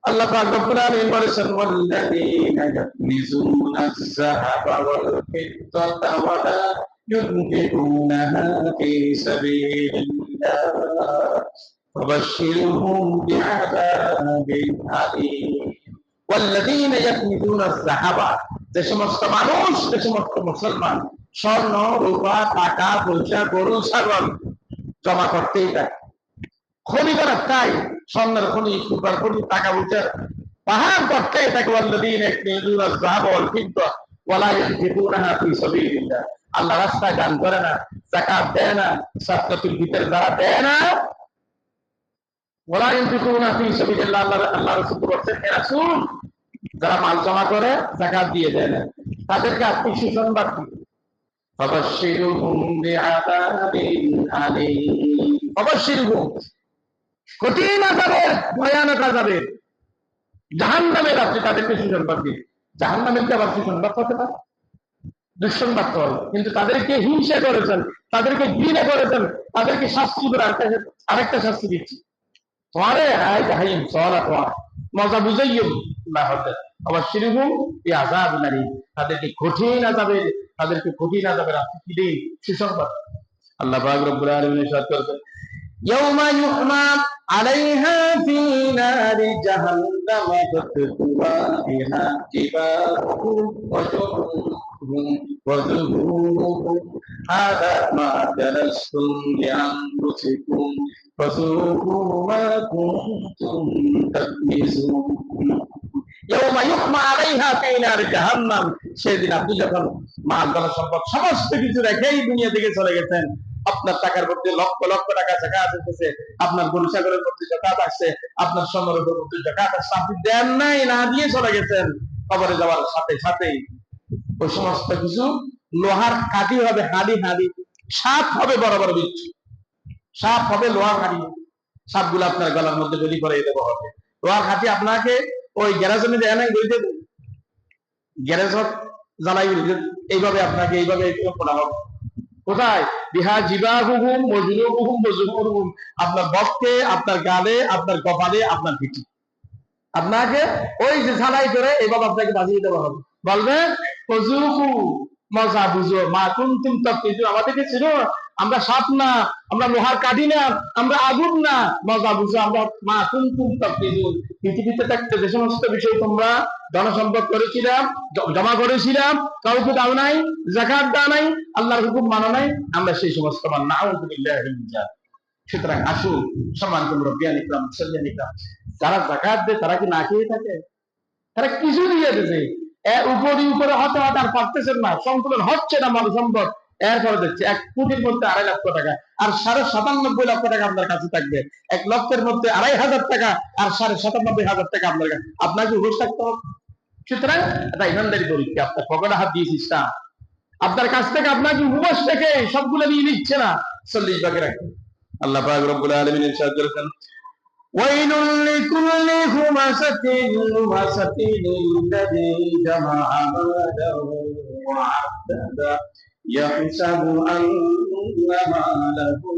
আল্লাহ পাক রব্বুল আলামিন বলেছেন, ওয়াল্লাযীনা ইয়াকনিজুনা আয-যাহাবা ওয়াল ফিদ্দাতা ওয়া লা ইউনফিকুনাহা ফী সাবিলিল্লাহ ফাবাশশিরহুম বিআযাবিন আলীম। ওয়াল্লাযীনা ইয়াকনিজুনা আয-যাহাবা, যে সমস্ত মানুষ, যে সমস্ত মুসলমান স্বর্ণ রূপা টাকা পয়সা গরু ছাগল জমা করতেই থাকে, খনি করা, তাই স্বর্ণের খনি, রূপার খনি, টাকা পয়সার পাহাড় করতে থাকে, ওয়াল্লাযীনা ইয়াকনিজুনা আয-যাহাবা ওয়াল ফিদ্দা ওয়া লা ইউনফিকুনাহা ফী সাবিলিল্লাহ, আল্লাহ রাস্তায় দান করে না, যাকাত দেয় না, সাদকাতুল ফিতর যারা দেয় না, ওয়া লা ইউনফিকুনাহা ফী সাবিলিল্লাহ, আল্লাহ রাসূল বলেছেন, হে রাসূল, যারা মাল জমা করে যাকাত দিয়ে দেয় না, তাদেরকে আপনি সুসংবাদ দিন, ফাবাশশিরহুম বিআযাবিন আলীম, ফাবাশশিরহুম, কঠিন আযাবের, ভয়ানক আযাবের, জাহান্নামের আপনি তাদেরকে সুসংবাদ দিন। জাহান্নামের কি আবার সুসংবাদ হতে পারে? দুঃসংবাদ তো হবে। কিন্তু তাদেরকে হিংসা করেছেন, তাদেরকে ঘৃণা করেছেন, তাদেরকে শাস্তি করে আরেকটা শাস্তি দিচ্ছি। তোমারে আয় জাহিম সওয়ালা তোমার মজা বুঝাইও না হতে আবার শিরুহুম এই আযাব নারী, তাদেরকে কঠিন আযাবের, তাদেরকে কঠিন আযাবের আপনি দিন সুসংবাদ। আল্লাহ পাক রব্বুল আলামিন ইরশাদ করেছেন, ইয়াউমা ইউহমা আলাইহা ফি নারি জাহান্নাম ফাতুবা বিহা জিবাহুম ওয়া জুনুবুহুম ওয়া যুহুরুহুম হাদা মা কানাসতুম লিআনফুসিকুম ফাযুকু মা কুনতুম তাকনিজুন। ইয়াউমা ইউহমা আলাইহা ফি নারি জাহান্নাম, সেদিন আপনি যখন মাল ধন সম্পদ সমস্ত কিছু রেখেই দুনিয়া থেকে চলে গেছেন, আপনার টাকার মধ্যে লক্ষ লক্ষ টাকা জাকাত আসছে, আপনার গরুসাগরের মধ্যে জাকাত আসছে, আপনার সম্মানের মধ্যে জাকাত আসছে, আপনি দেন নাই, না দিয়ে চলে গেছেন। কবরে যাওয়ার সাথে সাথেই ওই সমস্ত কিছু লোহার কাঠি হবে, হাড়ি হাড়ি, সাপ হবে, বড় বড় বিচ্ছু সাপ হবে, লোহার হাড়ি, সাপগুলো আপনার গলার মধ্যে বেরি করে দেবো হবে। লোহার কাঠি আপনাকে ওই গ্যারাজে দেয় নাই, বই দেবে গ্যারেজ জ্বালাই, এইভাবে আপনাকে এইভাবে করা হবে। কোথায়? বিহা জিবাহুহুম ওয়া জুনুবুহুম ওয়া যুহুরুহুম, আপনার বক্ষে, আপনার গালে, আপনার কপালে, আপনার পিঠে আপনাকে ওই যে ঝালাই করে এইভাবে আপনাকে বাজিয়ে দেওয়া হবে। বলবে ফাযুকু, মজা বুঝো, মা কুনতুম তাকনিজুন, আমাদেরকে ছিল আমরা সাপ না, আমরা লোহার কাঠি না, আমরা আগুন না, মজা বুঝো, আমরা মা কুনতুম তাকনিজুন। পৃথিবীতে থাকতে যে সমস্ত বিষয় তোমরা ধনসম্পদ করেছিলাম, জমা করেছিলাম, কাউকে দাও নাই, যাকাত দাও নাই, আল্লাহর হুকুম মানো নাই, আমরা সেই সমস্ত মান নাউযুবিল্লাহি মিন যালিক। সুতরাং আসুন সম্মানিত মুরব্বিয়ান ইকরাম, মুসল্লিয়ান ইকরাম, যারা যাকাত দেয় তারা কি না খেয়ে থাকে? তারা কিছু দিয়ে দিয়েছে, এর উপরে উপরে হতে হতে আর পারতেছেন না, সংকুলন হচ্ছে না মানব সম্পদ। এরপরে দেখছে 1 কোটির মধ্যে 2.5 লক্ষ টাকা আর 97.5 লক্ষ টাকা আপনার কাছে থাকবে, 1 লক্ষের মধ্যে 2,500 টাকা আর 97,500 টাকা আপনার কাছে, আপনাকে হুঁশ থাকতে হবে। সুতরাং এটা ইমানদারি পরীক্ষা, আপনার পকেটে হাত দিয়েছিস না, আপনার কাছ থেকে আপনাকে উপবাস থেকে সবগুলো নিয়ে নিচ্ছে না, 40 ভাগে রাখবে। আল্লাহ পাক রব্বুল আলামিন ইরশাদ করেছেন, ওয়াইলুল লিকুল্লি হুমাযাতিন লুমাযাতিন আল্লাযী জামা'a মালাহু ওয়া 'আদ্দাদা ইয়াহসাবু আন্না মালাহু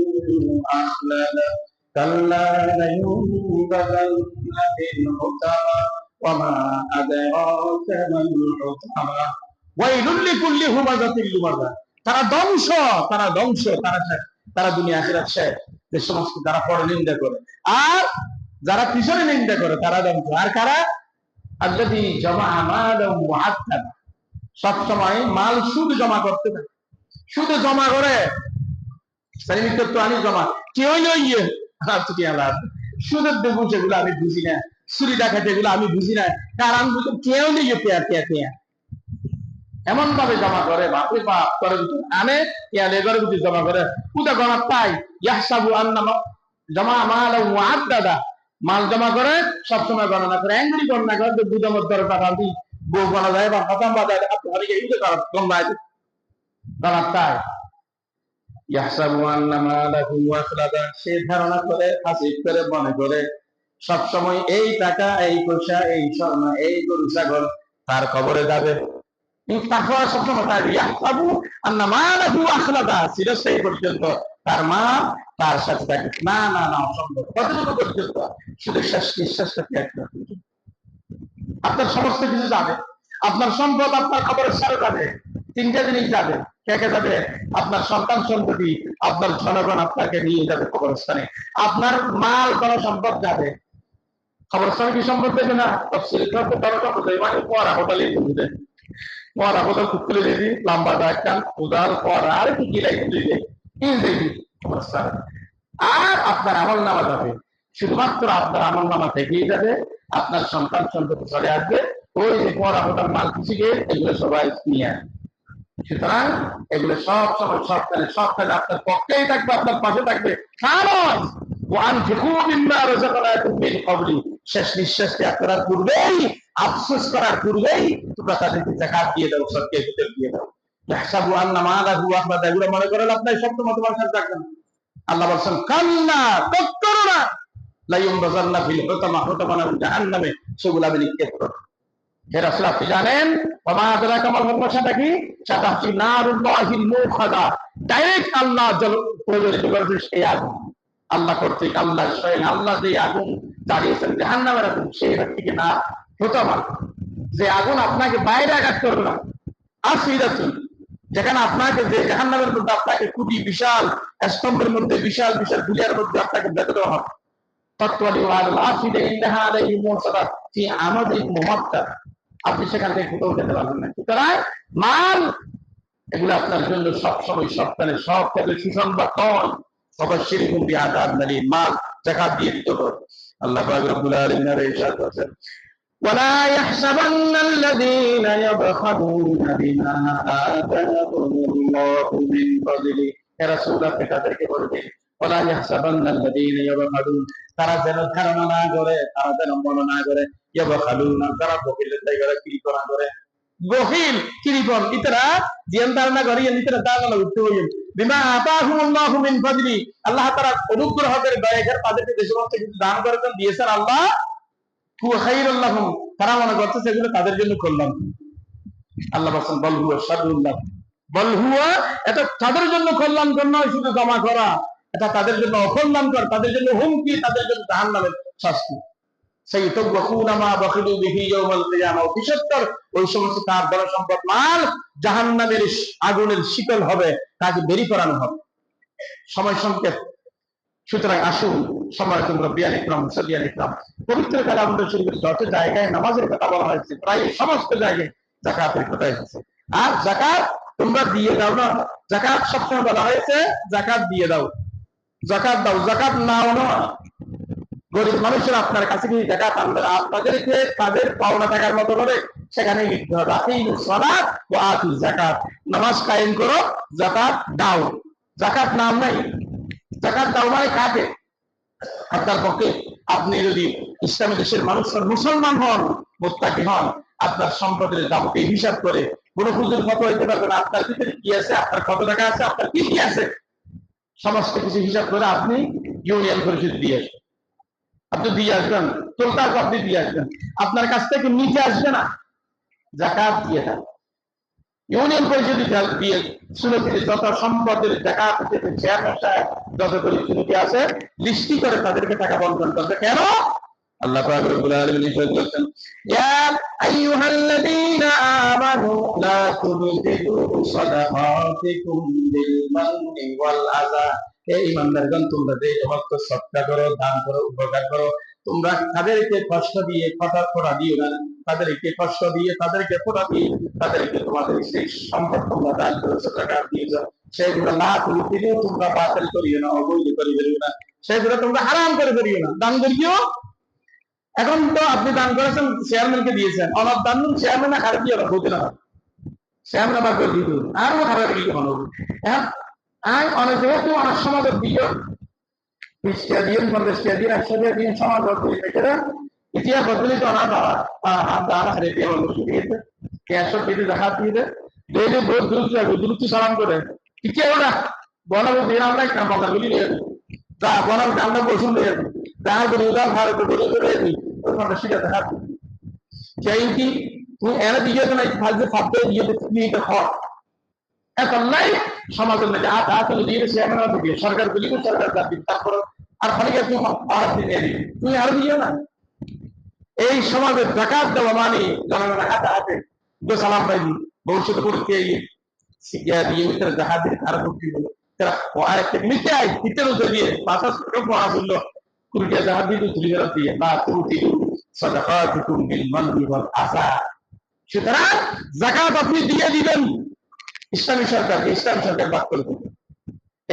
আখলাদা কাল্লা লায়ুনবাযান্না ফিল হুতামা ওয়া মা আদরাকা মাল হুতামা। ওয়াইলুল লিকুল্লি হুমাযাতিন লুমাযা, তারা ধ্বংস, তারা ধ্বংস, তারা দুনিয়া আখিরাত শেষ। যে সমস্ত যারা পরে নিন্দা করে আর যারা পিছনে নিন্দা করে তারা ধ্বংস। আর কারা? আল্লাযী জামা'a মালাহু ওয়া 'আদ্দাদা, সব সময় মাল সুদ জমা করতে থাকে, সুদ জমা করে, সালিমিত তো আনি জমা কেউ নইয়ে আর তো কি আল্লাহ সুদের দেবো, যেগুলো আমি বুঝি না, চুরি ডাকাতি এগুলো আমি বুঝি না, কারণ কেউ নেই পেয়া এমন ভাবে জমা করে, বাপরে বাপ করে আনে লেবার বুঝি জমা করে, পুজো গণা পাই ইয়াহসাবু আন্না জামা'a মালাহু ওয়া 'আদ্দাদা, মাল জমা করে সবসময় গণনা করে, এঙ্গুলি গণনা করে, দুধের মধ্যে টাকা দিই বউ গণা যায় বা খতম বাজায় আপনার ইউজ করা গণনায় গণা পায়। ইয়াহসাবু আন্না মালাহু আখলাদা, সে ধারণা করে, হাসিব করে, মনে করে সবসময় এই টাকা, এই পয়সা, এই স্বর্ণ, এই গরু ছাগল তার কবরে যাবে। তারপর সবসময় তার ইয়াহসাবু আন্না মালাহু আখলাদা, চিরস্থায়ী পর্যন্ত তার মা তার সাথে থাকে। না না না, অসম্ভব। কতটুকু পর্যন্ত? শুধু শেষ নিঃশ্বাসটা ত্যাগ করতে। আপনার সমস্ত কিছু যাবে, আপনার সম্পদ আপনার খবরের সাথে যাবে, 3টা জিনিস যাবে। কে কে যাবে? আপনার সন্তান সন্ততি, আপনার জনগণ আপনাকে নিয়ে যাবে কবরস্থানে, আপনার মাল কোন সম্পদ যাবে। কবরস্থানে কি সম্পদ দেবে না? মানে পড়া হোটেলে বুঝবে, পড়া হোটেল খুলে দিবি, লম্বা একটা উদাল পড়া আর কি লাগে দিবে দেবি কবরস্থানে। আর আপনার আমল নামা যাবে, শুধুমাত্র আপনার আমল নামা থেকেই যাবে, আপনার সন্তান সন্ততি চলে আসবে, ওই যে পড়া হোটেল মাল খুশিকে এগুলো সবাই নিয়ে আসবে। সুতরাং এগুলো সব সময় সব কাজে আপনার পক্ষেই থাকবে, আপনার পাশে থাকবে। শেষ নিঃশ্বাস ত্যাগ করার পূর্বেই, আফসোস করার পূর্বেই তোমরা তাদেরকে যাকাত দিয়ে দাও, সদকায়ে ফিতর দিয়ে দাও। ইয়াহসাবু আন্না মালাহু আখলাদা, এগুলো মনে করেন আপনার সব তোমার সাথে থাকবেন। আল্লাহ বলছেন কাল্লা, তৎকরো না, লাইয়ুম বাযান্না ফিল হুতামা, হুতামা নামে জাহান্নামে সেগুলো আমি নিক্ষেপ করব। হে রাসূল আপনি জানেন ওয়া আদরাকা মাল হুতামা, সেটা কি? সেটা হচ্ছে নারুল্লাহিল মুখাদা, ডাইরেক্ট আল্লাহ প্রজ্বলিত করেছেন সেই আগুন। আল্লাহ কর্তৃক, আল্লাহ স্বয়ং আল্লাহ যে আগুন জ্বালিয়েছেন জাহান্নামের আগুন, সেই হচ্ছে না হুতামা, যে আগুন আপনাকে বাইরে আঘাত করবে না। আফিদাতুন, যেখানে আপনাকে যে জাহান্নামের মধ্যে আপনাকে খুবই বিশাল স্তম্ভের মধ্যে বিশাল বিশাল দুনিয়ার মধ্যে আপনাকে বেঁধে দেওয়া হবে। তত্ত্বালি ওয়াল আফিদা ইন্নাহা আলাইহি মুসাদা ফি আমাদিন মুমাত্তা, আপনি সেখান থেকে কোথাও যেতে পারবেন না। সুতরাং মাল এগুলো আপনার জন্য সবসময় সপ্তাহে সব ক্ষেত্রে সুসংবাদ নয়। অবশ্যই কিন্তু আযাব নারী মাল যাকাত দিয়ে দিতে হবে। আল্লাহ পাক রব্বুল আলামিন এর ইরশাদ করেছেন ولا يحسبن الذين يبخلون بما آتاهم الله من فضله, يا رسول الله তাদেরকে বলবেন ولا يحسبن الذين يبخلون, তারা যেন ধারণা না করে, তারা যেন মনে না করে يبخلون, তারা বখিলের জায়গায় কৃপণা করে। বখিল কৃপণ ইতরা জিয়ান ধারণা করি ইতরা দালাল উঠতে হইল বিমা আতাহুমুল্লাহু মিন ফাদলি, আল্লাহ তাআলা অনুগ্রহ করে দয়া করে তাদেরকে যে সমস্ত কিছু দান করেছেন দিয়েছেন আল্লাহ, তারা মনে করছে সেগুলো তাদের জন্য কল্যাণ। আল্লাহ বলেন বল হুয়া শাররুল লাহুম, বল হুয়া, এটা তাদের জন্য কল্যাণকর নয় শুধু জমা করা, এটা তাদের জন্য অকল্যাণকর, তাদের জন্য হুমকি, তাদের জন্য জাহান্নামের শাস্তি। সেই তাওয়াকুনা মা বাখিলু বিহি ইয়াউমাল কিয়ামা, বিশেষতর ওই সমস্ত তার ধন সম্পদ মাল জাহান্নামের আগুনের শীতল হবে, তাকে বেরি করানো হবে। সময় সংকেত, সুতরাং আসুন সম্মানিত মুরব্বিয়ান ইকরাম, মুসাল্লিয়ান ইকরাম, পবিত্র কালামুল শরীফের যত জায়গায় নামাজের কথা বলা হয়েছে প্রায় সমস্ত জায়গায় যাকাতের কথা এসেছে। আর যাকাত তোমরা দিয়ে দাও না, যাকাত সবসময় বলা হয়েছে যাকাত দিয়ে দাও, যাকাত দাও, যাকাত নাও না। গরিব মানুষের আপনার কাছে কি যাকাত আনবে, আপনাদেরকে তাদের পাওনা টাকার মতো করে সেখানে লিখতে হবে আকিমুস সালাত ওয়া আতুজ যাকাত, নামাজ কায়েম করো, যাকাত দাও। যাকাত নাম নাই, যাকাত দাও মানে কাকে? আপনার পক্ষে আপনি যদি ইসলামী দেশের মানুষ মুসলমান হন, মুত্তাকি হন, আপনার সম্পদের যাবতীয় হিসাব করে কোন হুজুর ফতোয়া দিতে পারবে না আপনার ভিতরে কি আছে, আপনার কত টাকা আছে, আপনার কি কি আছে, সমস্ত কিছু হিসাব করে আপনি ইউনিয়ন পরিষদ দিয়ে আসবেন। আপনি দিয়ে আসবেন, তোলটা আপনি দিয়ে আসবেন, আপনার কাছ থেকে নিচে আসবে না, যাকাত দিয়ে থাকবে। ইউনিয়ন পরিষদ দিয়ে শুনে যত সম্পদের যাকাত চেয়ারম্যান সাহেব যত পরিস্থিতি আছে লিস্টি করে তাদেরকে টাকা বন্টন করবে। কেন? আল্লাহ পাক রব্বুল আলামিন ইরশাদ করেছেন ইয়া আইয়ুহাল্লাযীনা আমানু লা তুবতিলু সাদাকাতিকুম বিল মান্নি ওয়াল আযা, হে ঈমানদারগণ তোমরা যে সমস্ত সদকা করো, দান করো, উপকার করো, তোমরা তাদেরকে কষ্ট দিয়ে খোটা দিও না, তাদেরকে কষ্ট দিয়ে, তাদেরকে খোটা দিয়ে, তাদেরকে তোমাদের সেই সম্পদ তোমরা দান করেছো, টাকা দিয়েছো, সেগুলো না তুবতিলু, তোমরা বাতিল করিও না, অবৈধ করে ফেলিও না, সেগুলো তোমরা হারাম করে ফেলিও না। দান করিও, এখন তো আপনি দান করেছেন চেয়ারম্যানকে দিয়েছেন, অনার দান চেয়ারম্যান খারাপ দিয়ে হতে না, চেয়ারম্যান আবার করে দিত আরো খারাপ কি কখন হবে। হ্যাঁ, আই অনেক যেহেতু অনেক সমাজের দিকে 20 টাকা দিয়ে 50 টাকা দিয়ে 100 টাকা দিয়ে সমাজ ইতিহাস বদলে তো অনাথ হাত দাঁড়া হারে দিয়ে মানুষ দিয়েছে, ক্যাশ দিতে দেখা দিয়ে ডেইলি বহুত দ্রুত সালাম করে কি ওরা বনাবো দিন আমরা একটা মজা গুলি নিয়ে তা বনার আমরা বসুন নিয়ে তার করে উদার ভারত বলে করে ওখানে শিখাতে হাত চাই কি তুমি এনে দিয়ে তো না ফালতু ফালতু দিয়ে তুমি এটা হয় এখন নাই সমাজের মধ্যে আসলে দিয়ে চেয়ারম্যান দিয়ে সরকার গুলি সরকার দাবি, তারপর আর খালি তুমি পাহাড় দিয়ে দিবে, তুমি আরো দিও না। এই সমাজের যাকাত দেওয়া মানে জনগণের হাতে হাতে দো সালাম পাইবি ভবিষ্যতে করতে শিখিয়া দিয়ে ভিতরে যাকাত দিয়ে আরো করতে হলো তারা আরেকটা নিতে আয় ভিতরে উঠে দিয়ে ৫০ টাকা পড়া শুনলো কুড়িটা যাকাত দিয়ে তুলি ফেরত দিয়ে না তুমি সাদাকাতুকুম বিল মান্নি ওয়াল আযা। সুতরাং যাকাত আপনি দিয়ে দিবেন, ইসলামী সরকারকে, ইসলামী সরকার বাদ করে দেবে।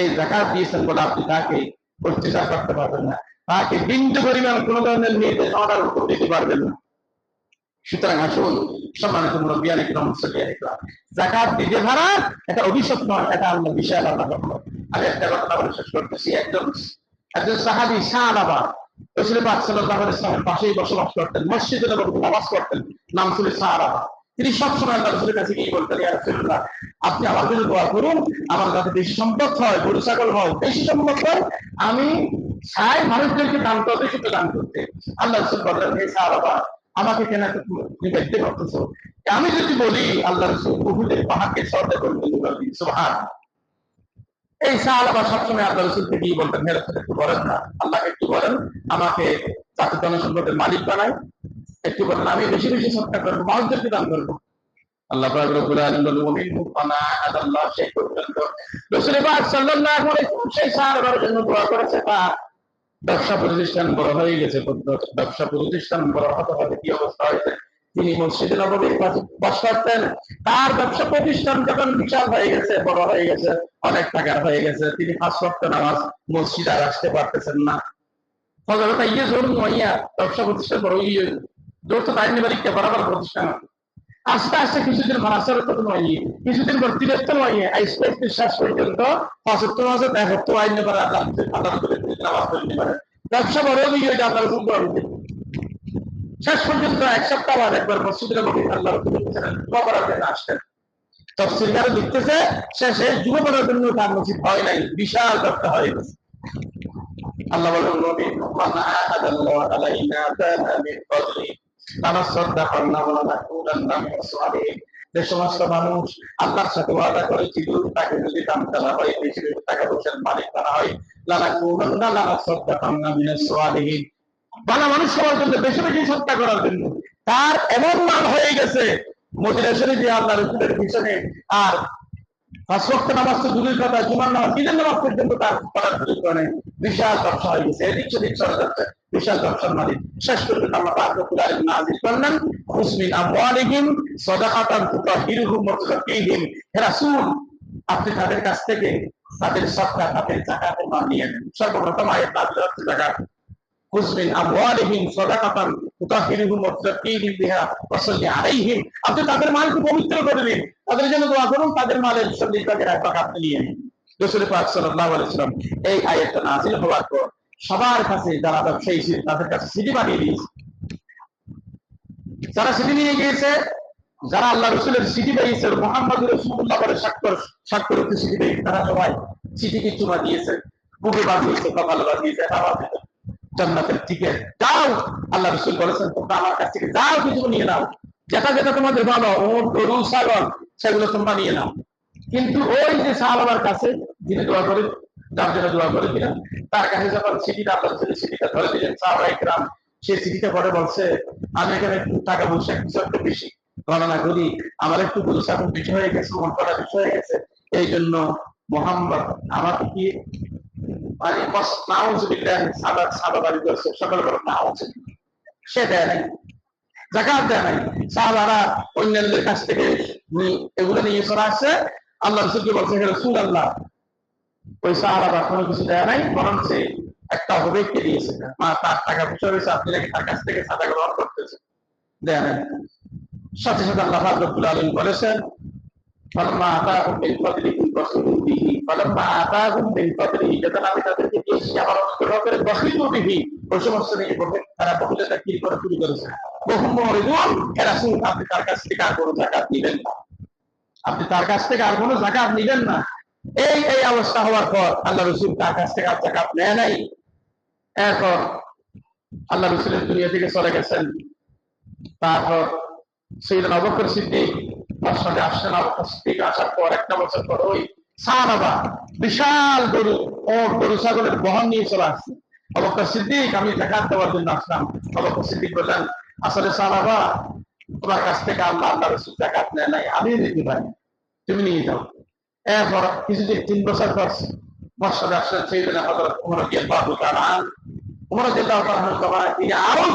এই যাকাত দিয়েছেন বলে আপনি তাকে অত্যাচার করতে পারবেন না, তাকে বিন্দু পরিমাণ কোন ধরনের নির্দেশ অর্ডার দিতে পারবেন না। সুতরাং আসুন সম্মানিত মুরব্বিয়ান ইকরাম, মুসাল্লিয়ান ইকরাম, যাকাত দিতে পারা এটা অভিশাপ নয়, এটা আল্লাহ বিশাল আল্লাহ রহমত। আমি একটা কথা বলে শেষ করতেছি। একজন সাহাবী সাহাবা রাসূল পাক সাল্লাল্লাহু আলাইহি ওয়াসাল্লামের পাশেই বসবাস করতেন, মসজিদে নববীতে নামাজ পড়তেন, নাম ছিল সাহাবা। তিনি সবসময় আল্লাহ রাসূলের কাছে গিয়ে বলতেন, ইয়া রাসূলুল্লাহ, আপনি আমার জন্য দোয়া করুন, আমার যাতে বেশি সম্পদ হয়, গরু ছাগল হয়, বেশি সম্পদ হয়, আমি চাই মানুষদেরকে দান করতে, শুধু দান করতে। আল্লাহ রাসূল বললেন, হে সাহাবা, আমাকে কেন তুমি দেখতে পাচ্ছো? আমি যদি বলি আল্লাহ রাসূল উহুদের পাহাড়কে সরতে করে দিলেন, সুবহানাল্লাহ। এই সাহাবা সবসময় আল্লাহ রাসূলকে গিয়ে বলতেন, হে রাসূল, একটু বলেন না, আল্লাহকে একটু বলেন আমাকে যাতে জনসম্পদের মালিক বানায়, একটু বলেন আমি বেশি বেশি সৎকার করবো, মানুষদেরকে দান করবো। আল্লাহ পাক রব্বুল আলামিন বলেন, মুমিনু ফানা আদাল্লাহ, সেই পর্যন্ত রাসূল পাক সাল্লাল্লাহু আলাইহি ওয়াসাল্লাম সেই সাহাবার জন্য দোয়া করেছে। তার ব্যবসা প্রতিষ্ঠান বড় হয়ে গেছে, ব্যবসা প্রতিষ্ঠান বড় হতে হবে, কি অবস্থা হয়েছে, তিনি মসজিদে নববীর পাশে বাস করতেন। তার ব্যবসা প্রতিষ্ঠান যখন বিশাল হয়ে গেছে, বড় হয়ে গেছে, অনেক টাকার হয়ে গেছে, তিনি 5 ওয়াক্ত নামাজ মসজিদে আর আসতে পারতেছেন না। ফজরটা ইয়ে জরুর নইয়া ব্যবসা প্রতিষ্ঠান বড় ইয়ে জোর তো তাই নিবারিক বরাবর প্রতিষ্ঠান আস্তে আস্তে কিছুদিন মাসার তো নয়, কিছুদিন পর তিরস্ত নয়, আস্তে আস্তে শেষ পর্যন্ত 75 মাসে 71 আইনে পারে আল্লাহ নামাজ পড়তে পারে। ব্যবসা বড় হয়ে যায় আল্লাহর হুকুম করবে। শেষ পর্যন্ত এক সপ্তাহ বাদ একবার মসজিদে নববী আল্লাহর হুকুম করেছেন, দোয়া করার জন্য আসতেন। তাফসীর কারে লিখতেছে, শেষে যুব করার জন্য তার নসিব হয় নাই, বিশাল ব্যবসা হয়ে গেছে। আল্লাহ বলেন, নবী মানা আদাল্লাহু আলাইনা তাআলা মিন ফাদলি যে সমস্ত মানুষ আল্লাহর সাথে ওয়াদা করেছিল তাকে যদি দান করা হয়, বেশি বেশি টাকা পয়সার মালিক করা হয়, ভালো মানুষ সবার জন্য বেশি বেশি সৎকার করার জন্য তার এমন মাল হয়ে গেছে মদিনা শরীফে আল্লাহ রাসূলের পিছনে। আর 5 ওয়াক্ত নামাজ তো দূরের কথা, জুমার নামাজ, ঈদের নামাজ পর্যন্ত তার করার সুযোগ নেই। বিশাল ব্যবসা হয়ে গেছে, এদিক সেদিক চলে যাচ্ছে, বিশাল ব্যবসার মালিক। শেষ পর্যন্ত আল্লাহ পাক রব্বুল আলামিন নাযিল করলেন, খুসমিন আমওয়ালিহিম সাদাকাতান তুতাহিরুহুম ওয়া তুযাক্কিহিম। হে রাসূল, আপনি তাদের কাছ থেকে তাদের সদকা, তাদের যাকাতের মাল নিয়ে নেন। সর্বপ্রথম আয়াত নাযিল হচ্ছে যাকাত। খুসমিন আমওয়ালিহিম সাদাকাতান তুতাহিরুহুম ওয়া তুযাক্কিহিম বিহা ওয়া সাল্লি আলাইহিম। আপনি তাদের মালকে পবিত্র করে দিন, তাদের জন্য দোয়া করুন, তাদের মালের 40 ভাগের 1 ভাগ আপনি নিয়ে নিন। রাসূল পাক সাল্লাল্লাহু আলাইহি ওয়াসাল্লাম এই আয়াতটা নাযিল হওয়ার পর সবার কাছে যারা ব্যবসায়ী ছিল তাদের কাছে সিডি বানিয়ে দিয়েছে। যারা সিডি নিয়ে গিয়েছে, যারা আল্লাহ রাসূলের সিডি পেয়েছে, মুহাম্মদ রাসূলুল্লাহ বলে স্বাক্ষর সিডি পেয়েছে, তারা সবাই সিডিকে চুমা দিয়েছে, বুকে বাঁধিয়েছে, কপালে বাঁধিয়েছে, জান্নাতের টিকেট। যাও, আল্লাহ রাসূল বলেছেন, তোমরা আমার কাছ থেকে যাও, কিছু নিয়ে নাও, যেটা যেটা তোমাদের ভালো, ওট গরু ছাগল সেগুলো তোমরা নিয়ে নাও। কিন্তু ওই যে সাহাবার কাছে যিনি দোয়া করে, যার জন্য দোয়া করে দিলেন, তার কাছে যখন সিটিটা আল্লাহ সিটিটা ধরে দিলেন, সাহাবায়ে কেরাম সে সিটিটা পরে বলছে, আমি এখানে একটু টাকা পয়সা কিছু একটা বেশি গণনা করি, আমার একটু গরু ছাগল বেশি হয়ে গেছে, মন করা বেশি হয়ে গেছে, এই জন্য মোহাম্মদ আমাকে কি মানে নাউজুবিল্লাহ সাদা বাড়ি করছে, সকল বড় নাউজুবিল্লাহ, সে দেয় নাই, যাকাত দেয় নাই। সাহাবারা অন্যান্যদের কাছ থেকে এগুলো নিয়ে চলে আসছে, আল্লাহ রাসূলকে বলছে, হে রাসূলুল্লাহ, ওই সাহাবারা কোনো কিছু দেয় নাই, বরং সে একটা হবেকে দিয়েছে, তার টাকা পয়সা হয়েছে, আপনি নাকি তার কাছ থেকে সাদা গ্রহণ করতেছে, দেয় নাই। সাথে সাথে আল্লাহ পাক রব্বুল আলামিন বলেছেন, ফালাম্মা আতাহুম মিন ফাদলিহি বাখিলু বিহি, ফালাম্মা আতাহুম মিন ফাদলিহি, যখন আমি তাদেরকে দিয়েছি আমার অনুগ্রহ করে, বাখিলু বিহি, ওই সমস্ত নিয়ে তারা বহুলতা কি করে শুরু করেছে। বহু মুরিদুন, হে রাসূল, আপনি তার কাছ থেকে আর কোনো যাকাত নিবেন না, আপনি তার কাছ থেকে আর কোনো যাকাত নিবেন না। এই এই অবস্থা হওয়ার পর আল্লাহ রাসূল তার কাছ থেকে আর যাকাত নেয় নাই। এরপর আল্লাহ রাসূলের দুনিয়া থেকে চলে গেছেন। তারপর সাইয়েদনা আবু বকর সিদ্দিক তার সাথে আসছেন। আবু বকর সিদ্দিক আসার পর 1 বছর পর ওই সাহাবা বিশাল গরু ও গরু ছাগলের বহন নিয়ে চলে আসছে। আবু বকর সিদ্দিক, আমি যাকাত দেওয়ার জন্য আসলাম। আবু বকর সিদ্দিক বললেন, আসলে সাহাবা, তোমার কাছ থেকে আল্লাহ রাসূল যাকাত নেয় নাই, আমি নিতে পারি, তুমি নিয়ে যাও। এরপর কিছুদিন 3 বছর পর মসজিদে আসলেন সাইয়েদনা হযরত ওমর রাদিয়াল্লাহু তাআলা। ওমর রাদিয়াল্লাহু তাআলা তিনি আরো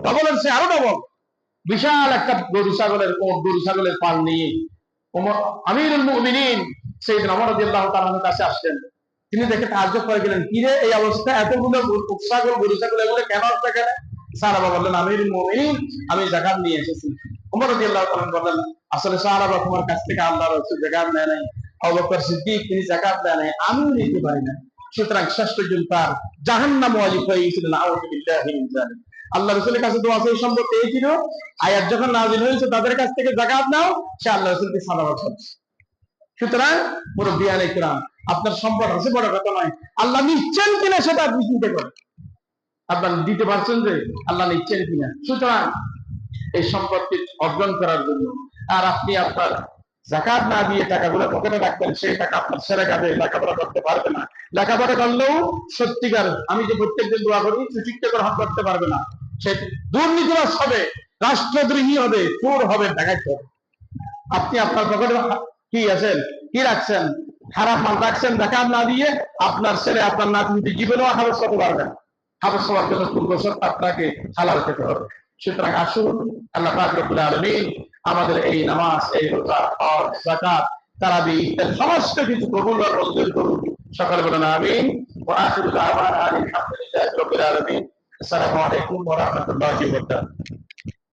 ডবলের চেয়ে আরো ডবল বিশাল একটা গরু ছাগলের পাল নিয়ে আমিরুল মুমিনিন সাইয়েদনা ওমর রাদিয়াল্লাহু তাআলার কাছে আসলেন। তিনি দেখে তাজ্জব করে গেলেন, কি রে এই অবস্থা, এতগুলো গরু ছাগল এগুলো কেন আসছে কেন? সাহাবা বললেন, আমিরুল মুমিনিন, আমি যাকাত নিয়ে এসেছি। ওমর রাদিয়াল্লাহু তাআলা বললেন, আসলে সাহাবা, তোমার কাছ থেকে আল্লাহর রাসূল যাকাত নেয় নাই, আবু বকর সিদ্দিক তিনি যাকাত দেয় নাই, আমিও নিতে পারি না। সুতরাং শেষ পর্যন্ত তার জাহান্নাম ওয়াজিব হয়ে গেছিল। নাউযুবিল্লাহি মিন যালিক। আল্লাহ রাসূলের কাছে দোয়া চেয়ে সম্পদ পেয়েছিল, আয়াত যখন নাযিল হয়েছে তাদের কাছ থেকে যাকাত নাও, সে আল্লাহ রাসূলকে সালাওয়াত করছে। সুতরাং মুরব্বিয়ানে কিরাম, আপনার সম্পদ আছে বড় কথা নয়, আল্লাহ নিচ্ছেন কিনা সেটা আপনি চিন্তা করেন। আপনার দিতে পারছেন যে আল্লাহ নিচ্ছেন কিনা। সুতরাং এই সম্পত্তি অর্জন করার জন্য আর আপনি আপনার যাকাত না দিয়ে টাকাগুলো পকেটে রাখবেন, সেই টাকা আপনার ছেলে কাজে লেখাপড়া করতে পারবে না। লেখাপড়া করলেও সত্যিকার, আমি যে প্রত্যেকদিন দোয়া করি, সুশিক্ষা গ্রহণ করতে পারবে না। সে দুর্নীতিবাজ হবে, রাষ্ট্রদ্রোহী হবে, চোর হবে, ডাকাত হবে। আপনি আপনার পকেটে কি আছেন, কি রাখছেন, খারাপ মাল রাখছেন যাকাত না দিয়ে, আপনার ছেলে আপনার নাতি জীবনেও হাফেজ করতে পারবে না। হাফেজ হওয়ার জন্য পূর্ব শর্ত আপনাকে হালাল খেতে হবে। সুতরাং আসুন আল্লাহ পাক রব্বুল আলামিন আমাদের এই নামাজ, এই রোজা, হজ, যাকাত, তারাবি সমস্ত কিছু কবুল আর মঞ্জুর করুন। সকলে বলেন আমিন। ওয়া আখিরু দাওয়ানা আলহামদুলিল্লাহি রাব্বিল আলামিন। আসসালামু আলাইকুম ওয়া রাহমাতুল্লাহি ওয়া বারাকাতুহু।